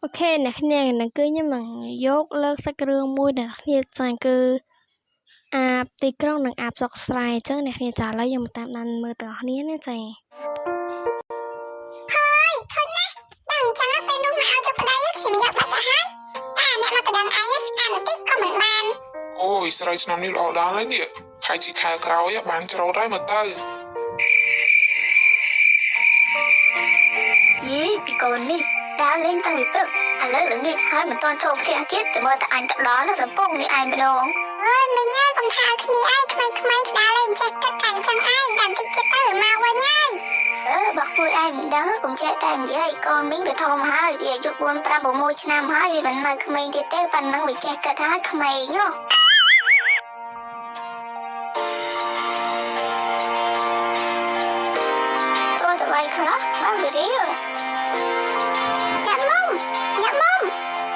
អូខេអ្នកនាងនឹងគឺខ្ញុំនឹងយកលើកសាច់រឿងមួយដែលអ្នកនាងចាញ់គឺអាបទីក្រុងនិងអាបស្រុកស្រែអញ្ចឹងអ្នកនាងចាឥឡូវយើងមកតាមដានមើលទាំងអស់គ្នាណាចាហើយឃើញណាដឹងអញ្ចឹងពេលនោះមកឲ្យចុះប្តីខ្ញុំយកបាត់ទៅហើយតែអ្នកមកកណ្ដឹងឯងស្អាតបន្តិចក៏មិនបានអូយស្រីឆ្នាំនេះល្អដល់ហើយនេះហើយជីខែក្រោយបានច្រូតហើយមកទៅយីពីកូននេះដើរលេងតាំងពីព្រឹកឥឡូវល្ងាចហើយមិនទាន់ចូលផ្ទះទៀតទៅមើលតែអញទៅដល់แล้วសំពងនេះឯងម្ដងអើយមិញហើយកុំថាគ្នាឯងក្មេងៗដើរលេងចេះគិតតែអញ្ចឹងឯងដល់តិចទៀតទៅមកវិញហើយបើគួយឯងមិនដឹងកុំចេះតែនិយាយកូនមីងវាធំហើយវាអាយុ4 5 6ឆ្នាំហើយវាមិននៅក្មេងទៀតទេប៉ុណ្ណឹងវាចេះគិតហើយក្មេងហ៎ចូលទៅវាយខ្លះបានវារៀង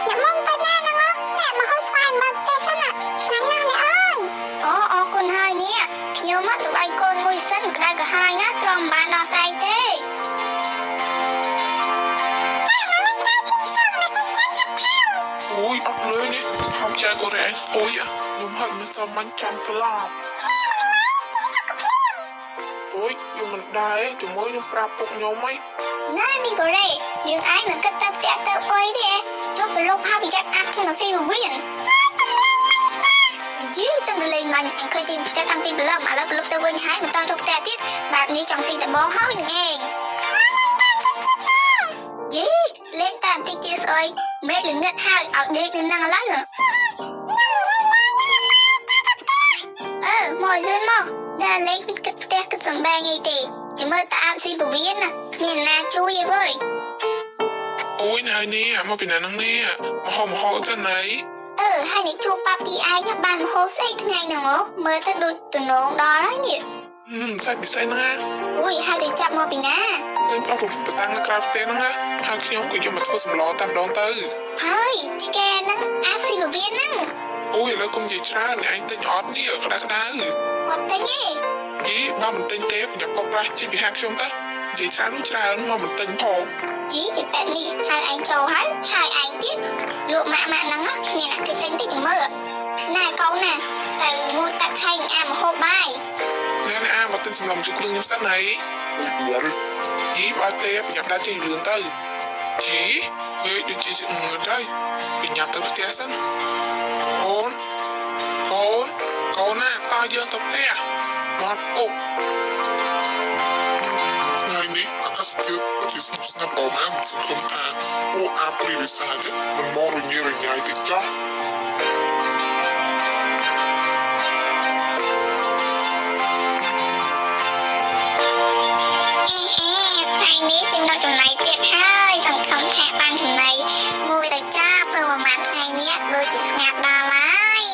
អ្នកមុំទៅណាហ្នឹងអ្នកមកហូបស្វាយមកផ្ទះសិនឆ្ងាញ់ណាស់អ្នកអើយអូអរគុណហើយនេះខ្ញុំមកទៅវាយកូនមួយសិនក្តៅក្រហាយណាទ្រាំមិនបានដល់ស្អែកទេអូយអត់លុយនេះហំចាកូរ៉េស្អុយខ្ញុំហឹកមិនសមមិនចាំស្លាប់អូយខ្ញុំមិនដែរជាមួយខ្ញុំប្រាប់ពុកខ្ញុំហីណែមីកូរ៉េយើងឯងមិនគិតទៅផ្ទះទៅអុយទេជប់ប្រឡប់ហើយប្រយ័ត្នអាប់ខ្ញុំស៊ីវាវិញយីតាំងលេងមិនអញឃើញទីផ្ទះតាំងពីព្រលឹមឥឡូវប្រឡប់ទៅវិញហើយមិនតន់ចូលផ្ទះទៀតបែបនេះចង់ស៊ីតែបងហើយនឹងឯងយីលេងតាមតិចទៀតស្អុយមេល្ងឹតហើយឲ្យដេកនៅនឹងឥឡូវមកលឿនមកដើរលេងមិនគិតផ្ទះគិតសំបែងអីទេចាំមើលតាអាប់ស៊ីពវៀនណាគ្មានណាជួយទេវើយអូយណែនេះមកពីណាហ្នឹងនេះមកហោទៅណៃហើយនេះជួបប៉ាពីឯងបានមហូបស្អីថ្ងៃហ្នឹងមើលទៅដូចទំនងដល់ហើយនេះសាច់ពិសេសហ្នឹងអូយហើយទៅចាប់មកពីណាខ្ញុំអត់ប្រតាំងនៅក្រៅផ្ទះហ្នឹងហើយខ្ញុំក៏យកមកធ្វើសម្លតែម្ដងទៅហើយឆ្កែហ្នឹងអាស៊ីពវៀនហ្នឹងអូយឥឡូវកុំនិយាយច្រើនឯងទិញអត់នេះក្តៅអត់ទិញទេយីបើមិនទិញទេខ្ញុំក៏ប្រាស់ជិះពីហាក់ខ្ញុំទៅនិយាយច្រើនមកមិនទិញផងយីទៅបែបនេះហើយឯងចូលហើយឯងទៀតលក់ម៉ាក់ហ្នឹងគ្មានអ្នកគេទិញទេចាំមើលណាកូនណាទៅមួយតាក់ថៃអាមហូបបាយណែអាមកទិញសម្លជួយគ្រឿងខ្ញុំសិនហើយយីបើទេប្រញាប់ដាក់ចេញលឿនទៅជីវាដូចជាងើទៅប្រញាប់ទៅផ្ទះសិនកូនណាតើយើងទៅផ្ទះមកពុកថ្ងៃនេះអាកាសធាតុពិតជាស្ងប់ស្ងាត់ល្អណាស់សង្ឃឹមថាពួកអាព្រីវិសាចមិនមករញ៉េរញ៉ៃទេចោះថ្ងៃនេះខ្ញុំដល់ចំណៃទៀតហើយសង្ឃឹមថាបានចំណៃមួយទៅចាព្រោះប្រហែលថ្ងៃនេះដូចជាស្ងាត់ដល់ហើយ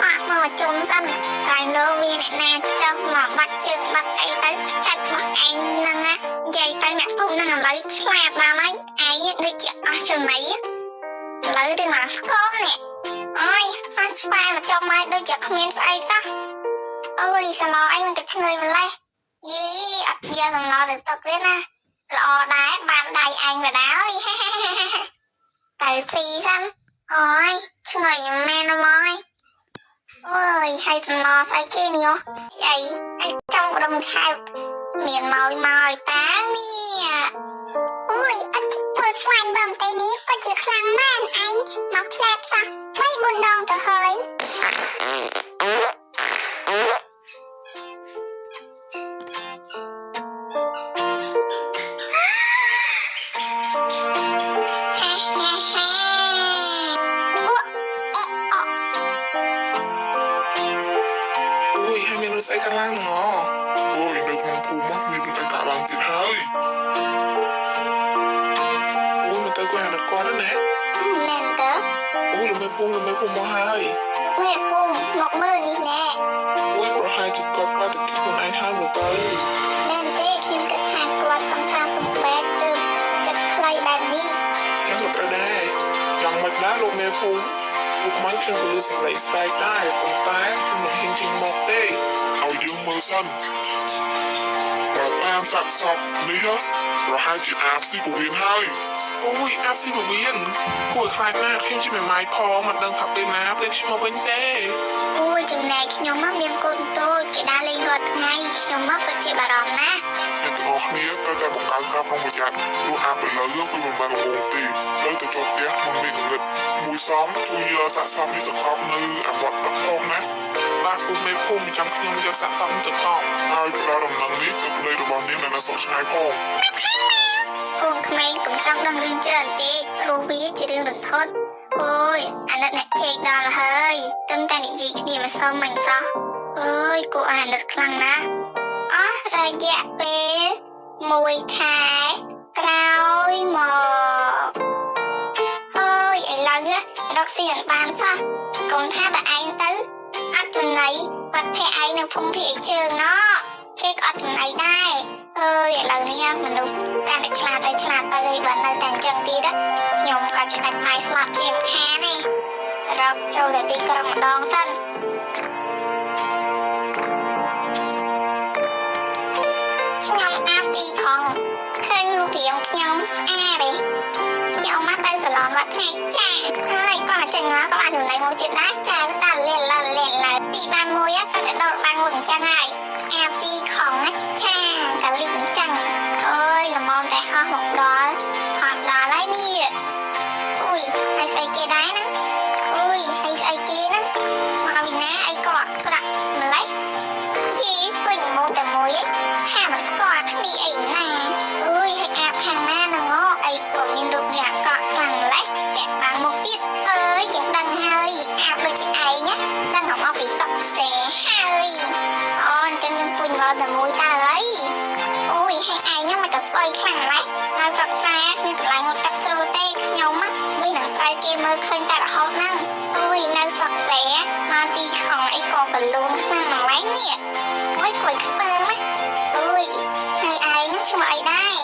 អត់មកជុំសិនតែលើមានអ្នកណាចង់មកបាត់ជើងបាត់អីទៅចាច់មកឯងហ្នឹងណានិយាយទៅអ្នកពុកហ្នឹងឥឡូវឆ្លាតដល់ហើយឯងដូចជាអស់ចំណៃឥឡូវរឿងមកស្គមនេះអើយអញស្វាយមកចុះមកដូចជាគ្មានស្អីសោះអូយសឡអីមិនទៅឆ្ងើយម្លេះយីអត់យកសំឡទៅទឹកទេណាល្អដែរបានដៃឯងទៅដែរតែស៊ីសិនអូយឆ្ងើយមែនហ្មងអូយហើយសំឡស្អីគេនេះយាយអញចង់រំខានមានមកតានេះអូយអត់ធ្វើស្វាយបំតែនេះពិតជាខ្លាំងមែនអញមកផ្លែសោះ3 4ដងទៅហើយស្អីកាឡើងហ្នឹងអូយនៅក្នុងភូមិមានរឿងអីកាឡើងទៀតហើយអូយមកទៅគាត់ហៅគាត់ណាមែនតើអូយលំភូមិមកហើយមេភូមិមកមើលនេះណែអូយប្រហែលជាគាត់ទៅខ្លួនឯងហើយមកទៅមែនទេខ្ញុំគិតថាគាត់សំខាន់ទំបែកទៅគិតខ្លីបែបនេះខ្ញុំក៏ត្រូវដែរយ៉ាងម៉េចដែរលោកមេភូមិលោកមិនខ្ញុំក៏លឺសំឡេងស្បែកដែរប៉ុន្តែខ្ញុំមិនហ៊ានជិះមកទេឲ្យយើងមើលសិនបើតាមសាក់សពនេះប្រហែលជាអាបស៊ីពវៀនហើយអូ អូយអាប់ស៊ីបវៀនគួរខ្លាចណាស់ខ្ញុំជាមេម៉ាយផងមិនដឹងថាពេលណាពេលខ្ញុំមកវិញទេ អូយចំណែកខ្ញុំមានកូនតូចគេដើរលេងរាល់ថ្ងៃខ្ញុំពិតជាបារម្ភណាស់ អ្នកទាំងអស់គ្នាត្រូវតែបង្កើនការប្រុងប្រយ័ត្នព្រោះអាប់ឥឡូវគឺមិនបានរងទេត្រូវតែចូលផ្ទះមិនមានងឹតមួយសំជួយសាកសមនេះទៅកប់នៅអាវត្តទឹកផងណាបាទពុកមេភូមិចាំខ្ញុំយកសាកសមទៅកប់ហើយផ្ដល់ដំណឹងនេះទៅប្តីរបស់នាងនៅស្រុកឆ្ងាយផង កូនក្មេងកុំចង់ដឹងរឿងច្រើនពេកព្រោះវាជារឿងរន្ធត់អូយអាណិតអ្នកជែកដល់ហើយទឹមតែនិយាយគ្នាមិនសមមិនសោះអើយគួរអាណិតខ្លាំងណាស់អស់រយៈពេល1ខែក្រោយមកហើយឥឡូវរកស៊ីមិនបានសោះកុំថាតែឯងទៅអត់ចំណៃបាត់ភ័ក្រឯងនៅភូមិភាគជើងណោះគេក៏អត់ចំណៃដែរអើយឥឡូវនេះមនុស្សកាន់តែឆ្លាតទៅអីបើនៅតែអញ្ចឹងទៀតខ្ញុំក៏ឆ្ដាច់បាយស្លាប់ជាមិនខានទេរកចូលទៅទីក្រុងម្ដងសិនខ្ញុំអាប់ទីផងឃើញរូបរាងខ្ញុំស្អាតទេខ្ញុំមកទៅសាឡនវត្តថ្ងៃចាហើយគាត់មកចេញមកក៏បានចំណៃមួយទៀតដែរចាដល់លេងទីបានមួយក៏จะដោតបានមួយអញ្ចឹងហើយអាប់ទីของចាកាលីបអញ្ចឹងអើយល្មមតែហោះមកដល់ហត់ដល់ហើយនេះអុយហើយស្អីគេដែរណាអុយហើយស្អីគេណាមកពីណាអីក៏ប្រាក់ម្លេះជីពេញមកតែមួយថាមកស្គាល់គ្នាអីណាអុយហើយអាប់ខាងណាហ្នឹងអីក៏មានរូបរាងអាក្រក់ខ្លាំងម្លេះតែបានមកទៀតអើយចឹងដឹងហើយអាប់ដូចជាឯងណាដឹងមកពីសុកសេហើយអូនចឹងនឹងពុញមកតែមួយតើអីអូយហើយឯងហ្នឹងមកតែស្អុយខ្លាំងម្លេះហើយសុកស្រែមានកន្លែងមកទឹកស្រួលទេខ្ញុំវិញនឹងត្រូវគេមើលឃើញតែរហូតហ្នឹងអូយនៅសុកសេមកទីของអីក៏បលូនខ្លាំងម្លេះនេះអូយគួយខ្ពើមអូយហើយឯងហ្នឹងឈ្មោះអីដែរ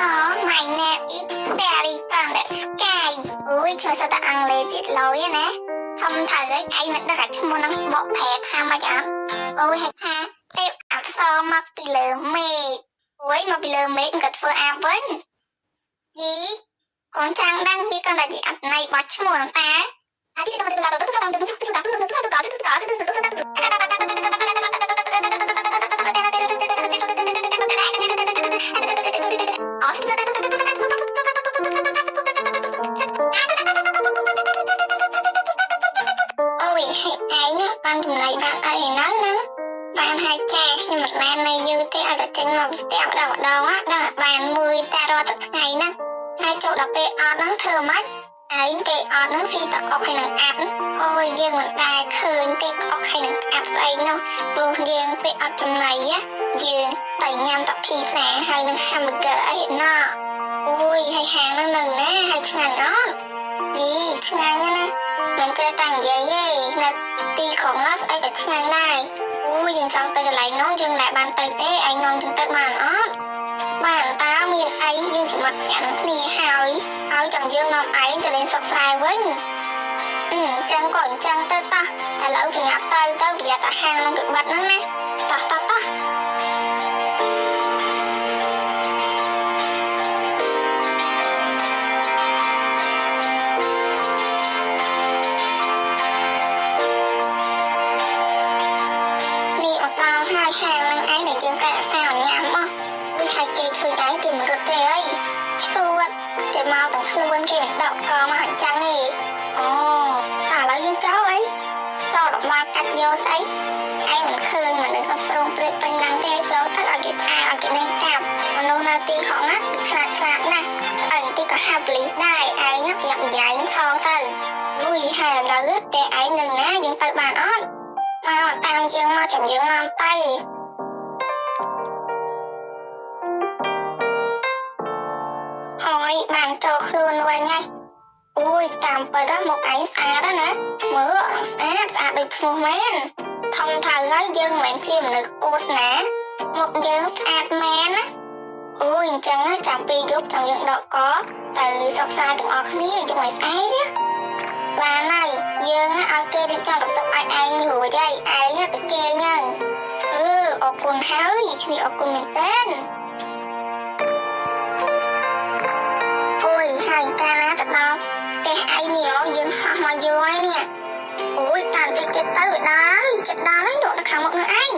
អូ my name is Fairy from the sky អូយឈ្មោះសតអង់គ្លេសទៀតឡយណាធំថៅឯងមិនដឹងថាឈ្មោះហ្នឹងបកប្រែថាម៉េចអត់អូយហេតុថាទេពអប្សរមកពីលើមេឃអូយមកពីលើមេឃក៏ធ្វើអាប់វិញយីកូនចាំងដឹងវាកាន់តែជាអត្ថន័យរបស់ឈ្មោះតាអូយហើយឯងបានចំណៃបានអីនៅហ្នឹងបានហើយចាខ្ញុំមិនបាននៅយូរទេឲ្យតែចេញមកផ្ទះម្ដងដល់បានមួយតែរាល់ទឹកថ្ងៃហ្នឹងហើយចូលដល់ពេលអត់ហ្នឹងធ្វើម៉េចឯងពេលអត់ហ្នឹងស៊ីតកុកឲ្យនឹងអាប់អូយយើងមិនដែលឃើញទេកុកឲ្យនឹងអាប់ស្អីនោះព្រោះយើងពេលអត់ចំណៃយើងតែញ៉ាំតែភីសាហើយនឹង hamburger អីណោះអូយហើយហាងហ្នឹងនៅណាហើយឆ្ងាញ់អត់យីឆ្ងាញ់ណាស់មិនចេះតែនិយាយទេនៅទីក្រុងណាស្អីក៏ឆ្ងាញ់ដែរអូយយើងចង់ទៅកន្លែងនោះយើងមិនបានទៅទេឯងនាំយើងទៅបានអត់បានតើមានអីយើងចំណាត់គ្នាហើយចាំយើងនាំឯងទៅលេងសុកស្រែវិញចឹងក៏អញ្ចឹងទៅតោះឥឡូវប្រញាប់ទៅប្រយ័ត្នអាហារនឹងពិបាត់ហ្នឹងណាតោះនេះអត់ដល់ហើយហាងនឹងឯងដែលយើងតែអាសាញ៉ាំមកវាឲ្យគេឃើញឯងគេមិនរត់ទេអីឈួតគេមកទាំងខ្លួនគេមិនដកកមកអញ្ចឹងទេអូតែឥឡូវយើងចូលអីចូលដល់មកកាត់យកស្អីឯងមិនឃើញមនុស្សប្រងព្រឹកពេញហ្នឹងទេចូលទៅឲ្យគេផ្អាឲ្យគេនឹងចាប់មនុស្សនៅទីของណាស្លាកណាស់អញទីក៏ហាប់លីដែរឯងប្រយ័ត្នញ៉ៃផងទៅអូយហើយឥឡូវតែឯងនៅណាយើងទៅបានអត់មកតាមយើងមកចាំយើងនាំទៅហើយបានចូលខ្លួនវិញហើយអូយតាមពិតមកឯងស្អាតណាមើលស្អាតដូចឈ្មោះមែនធំថៅហើយយើងមិនមែនជាមនុស្សអួតណាមកយើងស្អាតមែនណាអូយអញ្ចឹងចាំពេលយប់ចាំយើងដកកទៅសិក្សាទាំងអស់គ្នាយកឲ្យស្អែកណាបានហើយយើងឲ្យគេរៀបចំបន្ទប់ឲ្យឯងរួចហើយឯងទៅគេញ៉ឹងអរគុណហើយគ្នាអរគុណមែនតើអូយហ ហើយកាលណាទៅដល់ផ្ទះឯងនេះយើងហោះមកយូរហើយនេះអូយតាមតិចទៀតទៅដល់ចិត្តដល់ហើយលោកនៅខាងមុខនឹងឯង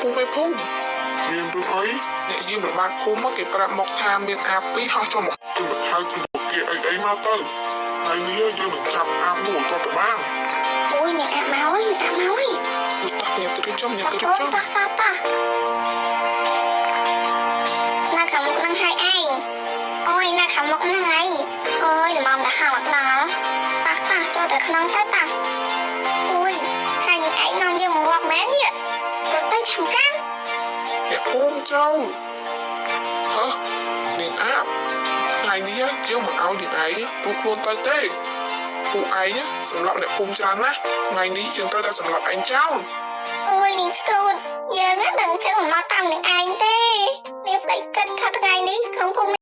ពូមេភូមិមានរឿងអី អ្នកយាមរបាតភូមិមកគេប្រាប់មកថាមានអាបពីរហោះចូលមក ទៅបន្ថែមទៅគេអីមកទៅថ្ងៃនេះយើងនឹងចាប់អាបនោះទៅបាន អូយអ្នកអាប់មកហើយអ្នកអាប់មកហើយ ឧស្សាហ៍ញ៉ាំទៅរៀបចំញ៉ាំទៅរៀប អូ ចំ តោះនៅខាងមុខនឹងហើយឯងអូយនៅខាងមុខនឹងហើយអូយល្មមដល់ហៅមកដល់តោះចូលទៅក្នុងទៅតោះអូយហើយឯងនាំយើងមកងាប់មែននេះទៅទៅឆាំកាំ អ្នកភូមិចូលហ៎នាងអាបថ្ងៃនេះយើងមិនឲ្យនាងឯងទូខ្លួនទៅទេពួកឯងសម្រាប់អ្នកភូមិច្រើនណាស់ថ្ងៃនេះយើងត្រូវតែសម្រាប់ឯងចោល អូយនាងស្ទូតយើងដឹងចឹងមិនមកតាមនឹងឯងទេនាងប្តីគិតថាថ្ងៃនេះក្នុងភូមិ